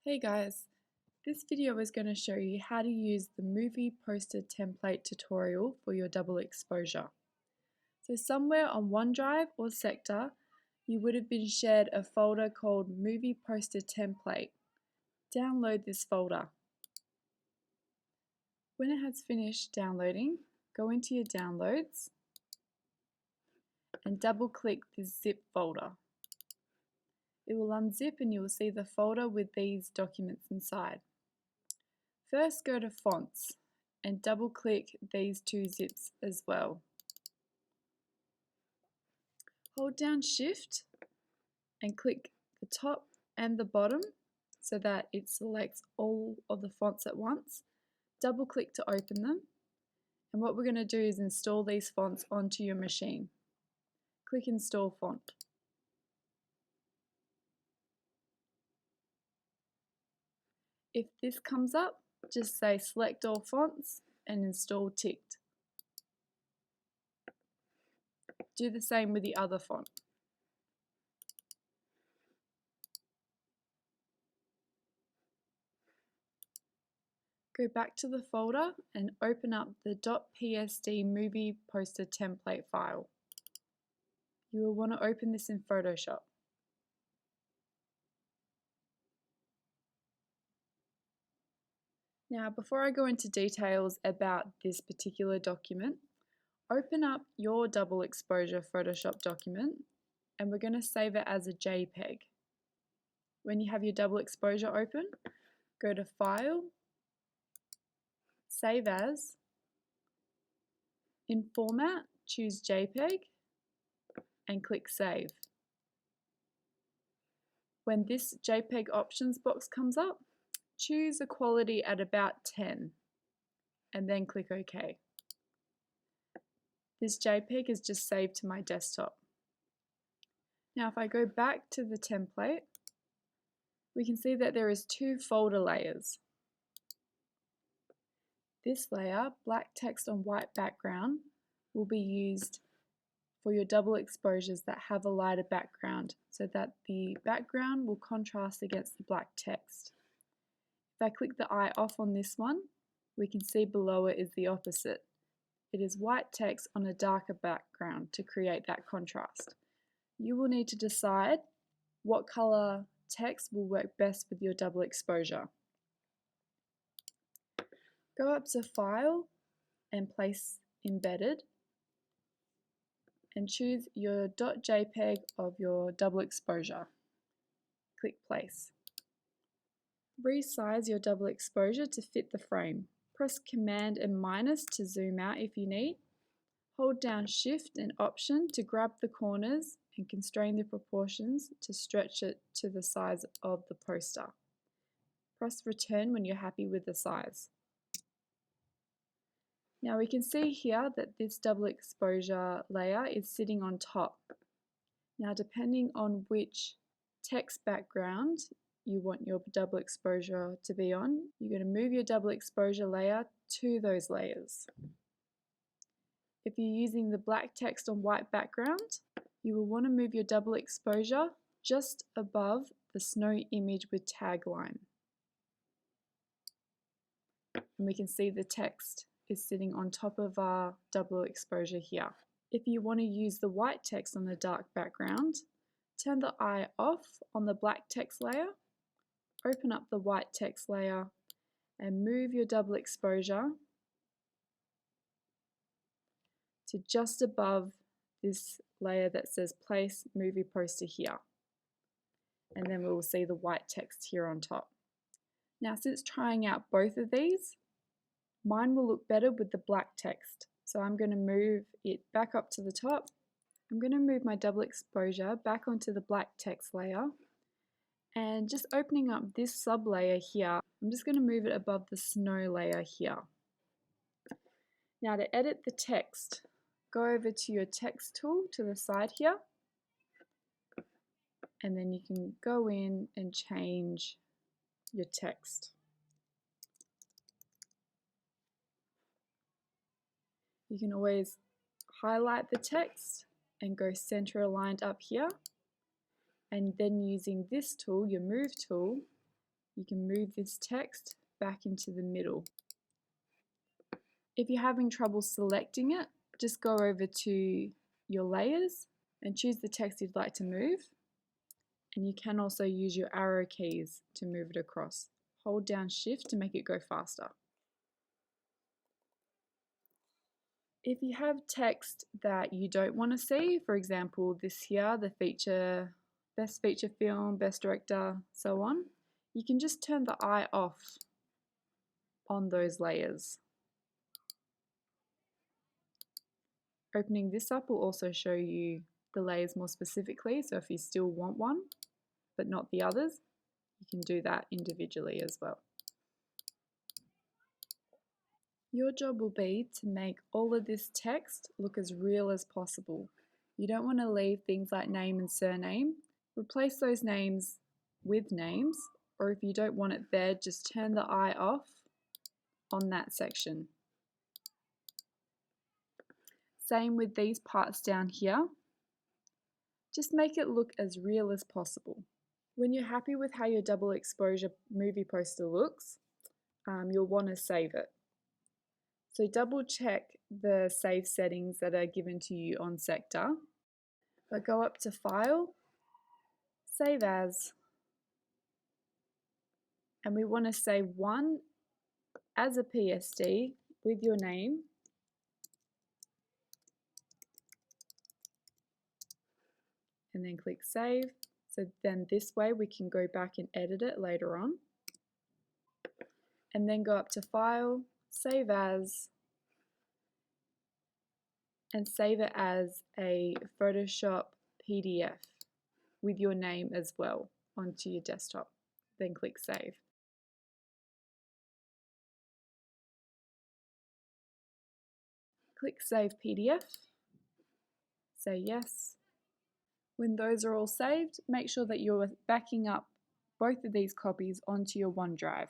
Hey guys, this video is going to show you how to use the movie poster template tutorial for your double exposure. So somewhere on OneDrive or Sector, you would have been shared a folder called Movie Poster Template. Download this folder. When it has finished downloading, go into your downloads and double click this zip folder. It will unzip and you will see the folder with these documents inside. First go to Fonts and double click these two zips as well. Hold down Shift and click the top and the bottom so that it selects all of the fonts at once. Double click to open them, and what we're going to do is install these fonts onto your machine. Click Install Font. If this comes up, just say Select All Fonts and Install ticked. Do the same with the other font. Go back to the folder and open up the .psd movie poster template file. You will want to open this in Photoshop. Now, before I go into details about this particular document, open up your double exposure Photoshop document and we're going to save it as a JPEG. When you have your double exposure open, go to File, Save As, in Format, choose JPEG and click Save. When this JPEG options box comes up, choose a quality at about 10 and then click OK. This JPEG is just saved to my desktop. Now if I go back to the template, we can see that there is two folder layers. This layer, black text on white background, will be used for your double exposures that have a lighter background so that the background will contrast against the black text. If I click the eye off on this one, we can see below it is the opposite. It is white text on a darker background to create that contrast. You will need to decide what color text will work best with your double exposure. Go up to File and Place Embedded and choose your .jpeg of your double exposure. Click Place. Resize your double exposure to fit the frame. Press Command and minus to zoom out if you need. Hold down Shift and Option to grab the corners and constrain the proportions to stretch it to the size of the poster. Press Return when you're happy with the size. Now we can see here that this double exposure layer is sitting on top. Now depending on which text background you want your double exposure to be on, you're going to move your double exposure layer to those layers. If you're using the black text on white background, you will want to move your double exposure just above the snow image with tagline. And we can see the text is sitting on top of our double exposure here. If you want to use the white text on the dark background, turn the eye off on the black text layer, open up the white text layer and move your double exposure to just above this layer that says Place Movie Poster here. And then we will see the white text here on top. Now since trying out both of these, mine will look better with the black text. So I'm going to move it back up to the top. I'm going to move my double exposure back onto the black text layer. And just opening up this sub layer here, I'm just going to move it above the snow layer here. Now to edit the text, go over to your text tool to the side here. And then you can go in and change your text. You can always highlight the text and go center aligned up here. And then using this tool, your Move tool, you can move this text back into the middle. If you're having trouble selecting it, just go over to your layers and choose the text you'd like to move. And you can also use your arrow keys to move it across. Hold down Shift to make it go faster. If you have text that you don't want to see, for example, this here, the feature, best feature film, best director, so on, you can just turn the eye off on those layers. Opening this up will also show you the layers more specifically, so if you still want one, but not the others, you can do that individually as well. Your job will be to make all of this text look as real as possible. You don't want to leave things like name and surname. Replace those names with names, or if you don't want it there, just turn the eye off on that section. Same with these parts down here. Just make it look as real as possible. When you're happy with how your double exposure movie poster looks, you'll want to save it. So double check the save settings that are given to you on Sector, but go up to File, Save As, and we want to save one as a PSD with your name, and then click Save. So then this way we can go back and edit it later on. And then go up to File, Save As, and save it as a Photoshop PDF with your name as well onto your desktop. Then click Save. Click Save PDF, say yes. When those are all saved, make sure that you're backing up both of these copies onto your OneDrive.